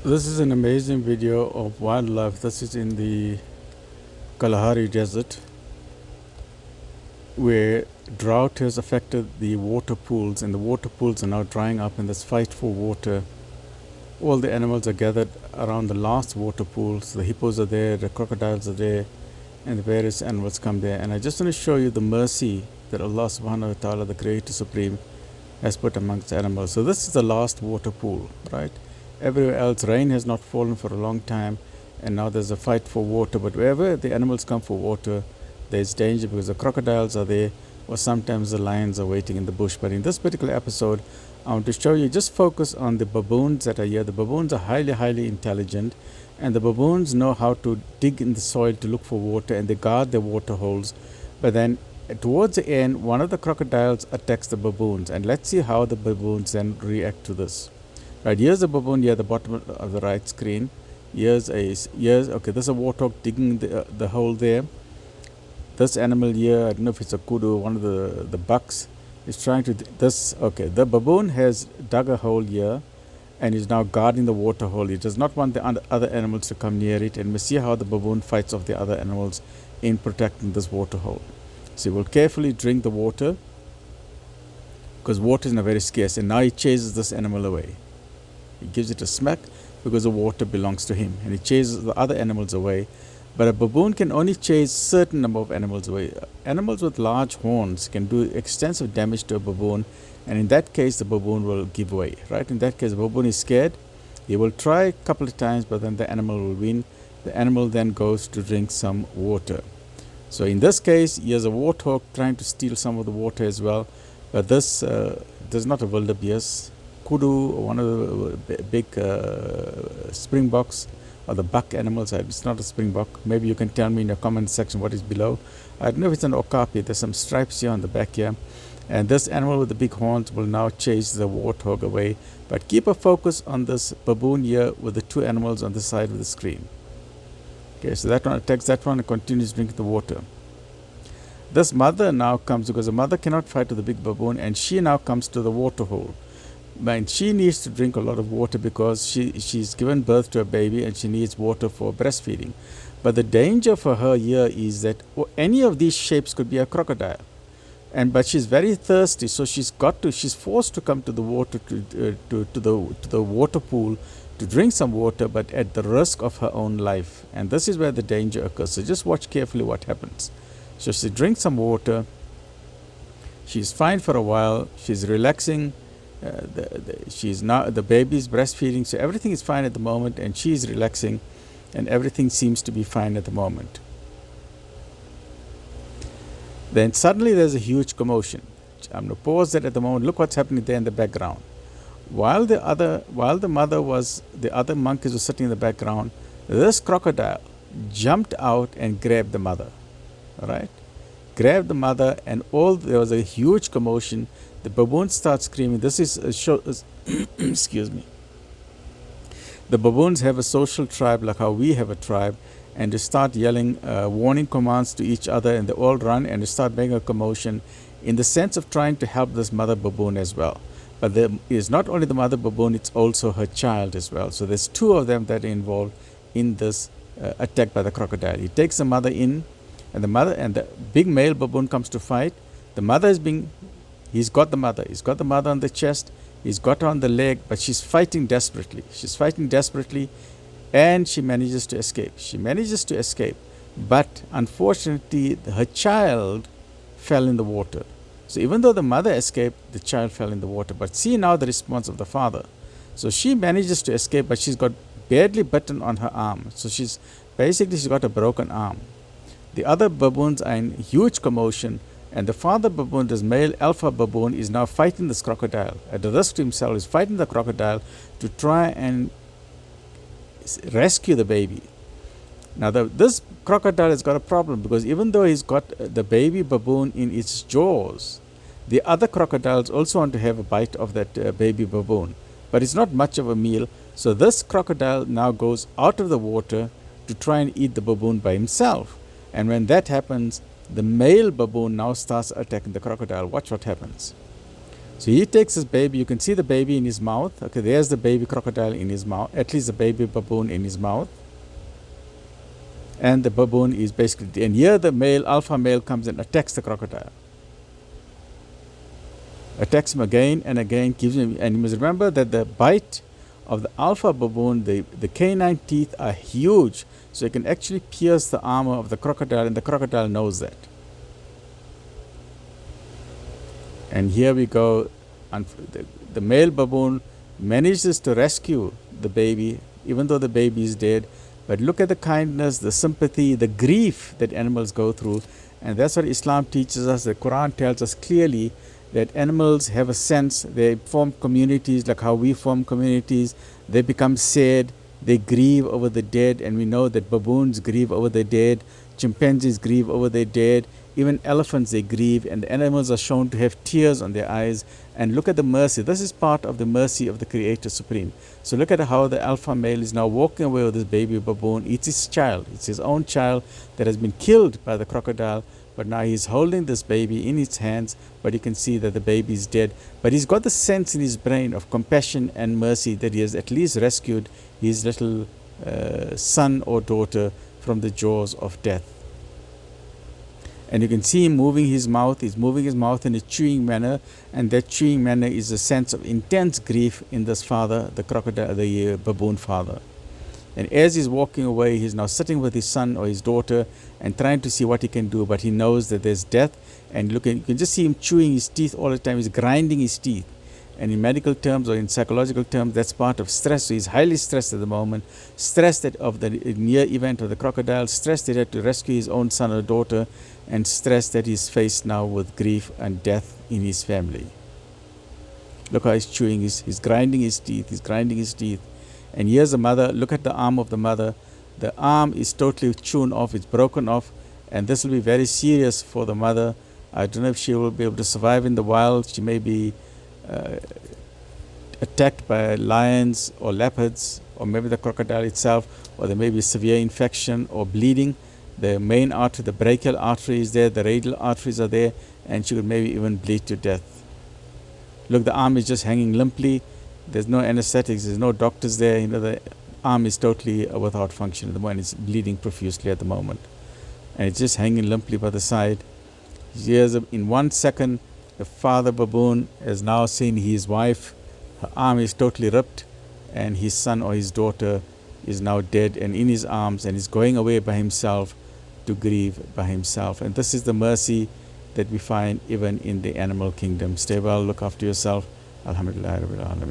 This is an amazing video of wildlife. This is in the Kalahari Desert, where drought has affected the water pools, and the water pools are now drying up in this fight for water. All the animals are gathered around the last water pools. The hippos are there, the crocodiles are there, and the various animals come there. And I just want to show you the mercy that Allah subhanahu wa ta'ala, the Creator Supreme, has put amongst animals. So this is the last water pool, right? Everywhere else, rain has not fallen for a long time, and now there's a fight for water. But wherever the animals come for water, there's danger because the crocodiles are there, or sometimes the lions are waiting in the bush. But in this particular episode, I want to show you, just focus on the baboons that are here. The baboons are highly, highly intelligent, and the baboons know how to dig in the soil to look for water, and they guard their water holes. But then towards the end, one of the crocodiles attacks the baboons, and let's see how the baboons then react to this. Right, here's a baboon here at the bottom of the right screen. Here's okay, there's a warthog digging the hole there. This animal here, I don't know if it's a kudu, one of the bucks, is trying to the baboon has dug a hole here and is now guarding the water hole. He does not want the other animals to come near it, and we see how the baboon fights off the other animals in protecting this water hole. So he will carefully drink the water because water is now very scarce, and now he chases this animal away. He gives it a smack because the water belongs to him, and he chases the other animals away. But a baboon can only chase a certain number of animals away. Animals with large horns can do extensive damage to a baboon, and in that case the baboon will give way. Right? In that case, the baboon is scared. He will try a couple of times, but then the animal will win. The animal then goes to drink some water. So in this case, here's a warthog trying to steal some of the water as well. But this is not a wildebeest. Kudu, one of the big springboks, or the buck animals. It's not a springbok. Maybe you can tell me in the comment section what is below. I don't know if it's an okapi. There's some stripes here on the back here. And this animal with the big horns will now chase the warthog away. But keep a focus on this baboon here with the two animals on the side of the screen. Okay, so that one attacks that one and continues drinking the water. This mother now comes, because the mother cannot fight with the big baboon, and she now comes to the water hole. And she needs to drink a lot of water because she's given birth to a baby and she needs water for breastfeeding. But the danger for her here is that any of these shapes could be a crocodile. But she's very thirsty, so she's forced to come to the water to the water pool to drink some water, but at the risk of her own life. And this is where the danger occurs. So just watch carefully what happens. So she drinks some water. She's fine for a while. She's relaxing. The baby's breastfeeding, so everything is fine at the moment, and she's relaxing, and everything seems to be fine at the moment. Then suddenly there's a huge commotion. I'm going to pause that at the moment. Look what's happening there in the background. While the other monkeys were sitting in the background, this crocodile jumped out and grabbed the mother. All right, grabbed the mother, and there was a huge commotion. The baboons start screaming. This is excuse me. The baboons have a social tribe like how we have a tribe, and they start yelling warning commands to each other, and they all run and they start making a commotion in the sense of trying to help this mother baboon as well. But there is not only the mother baboon, it's also her child as well. So there's two of them that are involved in this attack by the crocodile. He takes the mother in, and the big male baboon comes to fight. The mother is being He's got the mother on the chest, he's got her on the leg, but she's fighting desperately. And she manages to escape. But unfortunately, her child fell in the water. So even though the mother escaped, the child fell in the water. But see now the response of the father. So she manages to escape, but she's got badly bitten on her arm. So she's got a broken arm. The other baboons are in huge commotion. And the father baboon, this male alpha baboon, is now fighting this crocodile. At the risk to himself, is fighting the crocodile to try and rescue the baby. Now, this crocodile has got a problem, because even though he's got the baby baboon in its jaws, the other crocodiles also want to have a bite of that baby baboon. But it's not much of a meal. So this crocodile now goes out of the water to try and eat the baboon by himself. And when that happens, the male baboon now starts attacking the crocodile. Watch what happens. So he takes his baby. You can see the baby in his mouth. Okay, there's the baby crocodile in his mouth, at least the baby baboon in his mouth. And the baboon is basically, and here the male, alpha male, comes and attacks the crocodile. Attacks him again and again, gives him, and you must remember that the bite of the alpha baboon, the canine teeth are huge, so it can actually pierce the armor of the crocodile, and the crocodile knows that. And here we go, and the male baboon manages to rescue the baby, even though the baby is dead. But look at the kindness, the sympathy, the grief that animals go through. And that's what Islam teaches us. The Quran tells us clearly that animals have a sense. They form communities like how we form communities. They become sad. They grieve over the dead. And we know that baboons grieve over the dead. Chimpanzees grieve over their dead. Even elephants, they grieve. And the animals are shown to have tears on their eyes. And look at the mercy. This is part of the mercy of the Creator Supreme. So look at how the alpha male is now walking away with this baby baboon. It's his child. It's his own child that has been killed by the crocodile. But now he's holding this baby in his hands. But you can see that the baby is dead. But he's got the sense in his brain of compassion and mercy that he has at least rescued his little son or daughter from the jaws of death. And you can see him moving his mouth. He's moving his mouth in a chewing manner, and that chewing manner is a sense of intense grief in this father, the crocodile, the baboon father. And as he's walking away, he's now sitting with his son or his daughter and trying to see what he can do, but he knows that there's death. And look, you can just see him chewing his teeth all the time. He's grinding his teeth. And in medical terms or in psychological terms, that's part of stress. So he's highly stressed at the moment, stressed of the near event of the crocodile, stressed that he had to rescue his own son or daughter, and stressed that he's faced now with grief and death in his family. Look how he's chewing, he's grinding his teeth, he's grinding his teeth. And here's the mother. Look at the arm of the mother. The arm is totally chewn off, it's broken off, and this will be very serious for the mother. I don't know if she will be able to survive in the wild. She may be attacked by lions or leopards, or maybe the crocodile itself, or there may be severe infection or bleeding. The main artery, the brachial artery is there, the radial arteries are there, and she could maybe even bleed to death. Look, the arm is just hanging limply. There's no anesthetics, there's no doctors there. You know, the arm is totally without function at the moment. It's bleeding profusely at the moment. And it's just hanging limply by the side. Here's in 1 second, the father baboon has now seen his wife. Her arm is totally ripped, and his son or his daughter is now dead and in his arms, and is going away by himself to grieve by himself. And this is the mercy that we find even in the animal kingdom. Stay well, look after yourself. Alhamdulillah Rabbil Alameen.